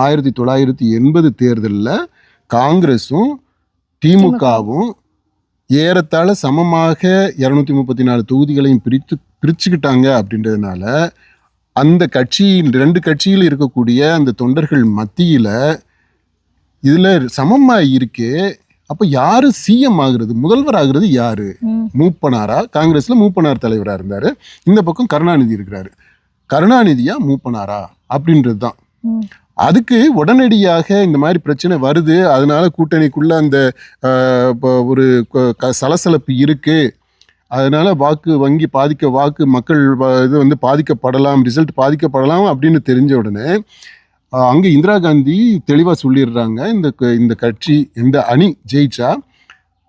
1980 தேர்தலில் காங்கிரஸும் திமுகவும் ஏறத்தாழ சமமாக 234 தொகுதிகளையும் பிரிச்சுக்கிட்டாங்க. அப்படின்றதுனால அந்த கட்சியின் 2 கட்சியில் இருக்கக்கூடிய அந்த தொண்டர்கள் மத்தியில் இதில் சமமாக இருக்கே, அப்போ யாரு சிஎம் ஆகுறது, முதல்வர் ஆகுறது யாரு? மூப்பனாரா? காங்கிரஸ்ல மூப்பனார் தலைவராக இருந்தாரு, இந்த பக்கம் கருணாநிதி இருக்கிறாரு. கருணாநிதியா மூப்பனாரா அப்படின்றது தான். அதுக்கு உடனடியாக இந்த மாதிரி பிரச்சனை வருது, அதனால கூட்டணிக்குள்ள அந்த ஒரு சலசலப்பு இருக்கு, அதனால வாக்கு வங்கி வாக்கு மக்கள் இது வந்து பாதிக்கப்படலாம், ரிசல்ட் பாதிக்கப்படலாம் அப்படின்னு தெரிஞ்ச உடனே அங்கே இந்திரா காந்தி தெளிவாக சொல்லிடுறாங்க, இந்த கட்சி இந்த அணி ஜெயிச்சா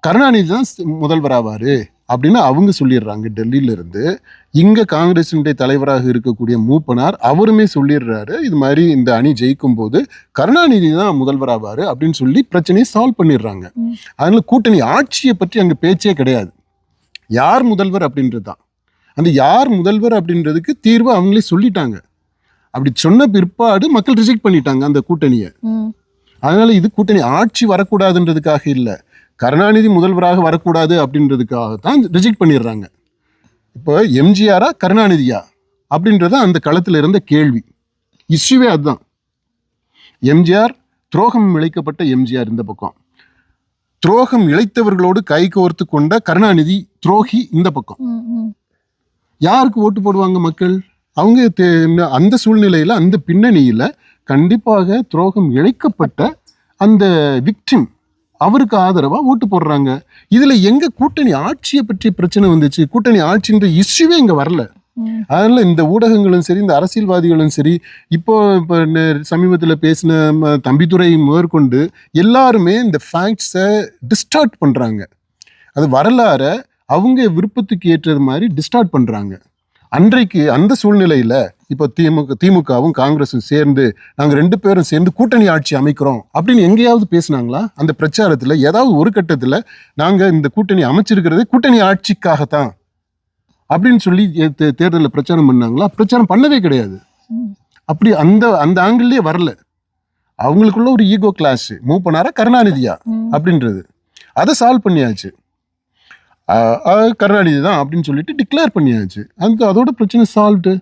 கருணாநிதி தான் முதல்வர் ஆவார் அப்படின்னு அவங்க சொல்லிடுறாங்க டெல்லியிலிருந்து. இங்கே காங்கிரஸினுடைய தலைவராக இருக்கக்கூடிய மூப்பனார் அவருமே சொல்லிடுறாரு, இது மாதிரி இந்த அணி ஜெயிக்கும் போது கருணாநிதி தான் முதல்வர் ஆவார் அப்படின்னு சொல்லி பிரச்சனையை சால்வ் பண்ணிடுறாங்க. அதனால கூட்டணி ஆட்சியை பற்றி அங்கே பேச்சே கிடையாது, யார் முதல்வர் அப்படின்றது தான். அந்த யார் முதல்வர் அப்படின்றதுக்கு தீர்வு அவங்களே சொல்லிட்டாங்க. அப்படி சொன்ன பிற்பாடு மக்கள் ரிஜெக்ட் பண்ணிட்டாங்க அந்த கூட்டணியை. அதனால இது கூட்டணி ஆட்சி வரக்கூடாதுன்றதுக்காக இல்லை, கருணாநிதி முதல்வராக வரக்கூடாது அப்படின்றதுக்காக தான் ரிஜெக்ட் பண்ணிடுறாங்க. இப்போ எம்ஜிஆரா கருணாநிதியா அப்படின்றத அந்த களத்தில் இருந்த கேள்வி, இஷ்யூவே அதுதான். எம்ஜிஆர் துரோகம் இழைக்கப்பட்ட எம்ஜிஆர் இந்த பக்கம், துரோகம் இழைத்தவர்களோடு கை கோர்த்து கொண்ட கருணாநிதி துரோகி இந்த பக்கம். யாருக்கு ஓட்டு போடுவாங்க மக்கள்? அவங்க அந்த சூழ்நிலையில அந்த பின்னணியில கண்டிப்பாக துரோகம் இழைக்கப்பட்ட அந்த விக்டிம் அவருக்கு ஆதரவா ஓட்டு போடுறாங்க. இதுல எங்க கூட்டணி ஆட்சியை பற்றி பிரச்சனை வந்துச்சு? கூட்டணி ஆட்சின்ற இஷ்யூவே இங்க வரல. அதனால இந்த ஊடகங்களும் சரி, இந்த அரசியல்வாதிகளும் சரி, இப்போ சமீபத்தில் பேசின தம்பிதுரை முதற்கொண்டு எல்லாருமே இந்த ஃபேக்ட்ஸை டிஸ்டார்ட் பண்றாங்க. அது வரலாற அவங்க விருப்பத்துக்கு ஏற்றது மாதிரி டிஸ்டார்ட் பண்றாங்க. அன்றைக்கு அந்த சூழ்நிலையில இப்போ திமுகவும் காங்கிரஸும் சேர்ந்து நாங்க 2 பேரும் சேர்ந்து கூட்டணி ஆட்சி அமைக்கிறோம் அப்படின்னு எங்கேயாவது பேசினாங்களா? அந்த பிரச்சாரத்துல ஏதாவது ஒரு கட்டத்துல நாங்க இந்த கூட்டணி அமைச்சிருக்கிறது கூட்டணி ஆட்சிக்காகத்தான் அப்படின்னு சொல்லி தேர்தலில் பிரச்சாரம் பண்ணாங்களா? பிரச்சாரம் பண்ணவே கிடையாது. அப்படி அந்த ஆங்கிள்லயே வரல. அவங்களுக்குள்ள ஒரு ஈகோ கிளாஷ், மூவ் பண்ணாரா கருணாநிதியா அப்படின்றது, அதை சால்வ் பண்ணியாச்சு. கருணாநிதி தான் அப்படின்னு சொல்லிட்டு டிக்ளேர் பண்ணியாச்சு. அதோட பிரச்சனை சால்வ்டு.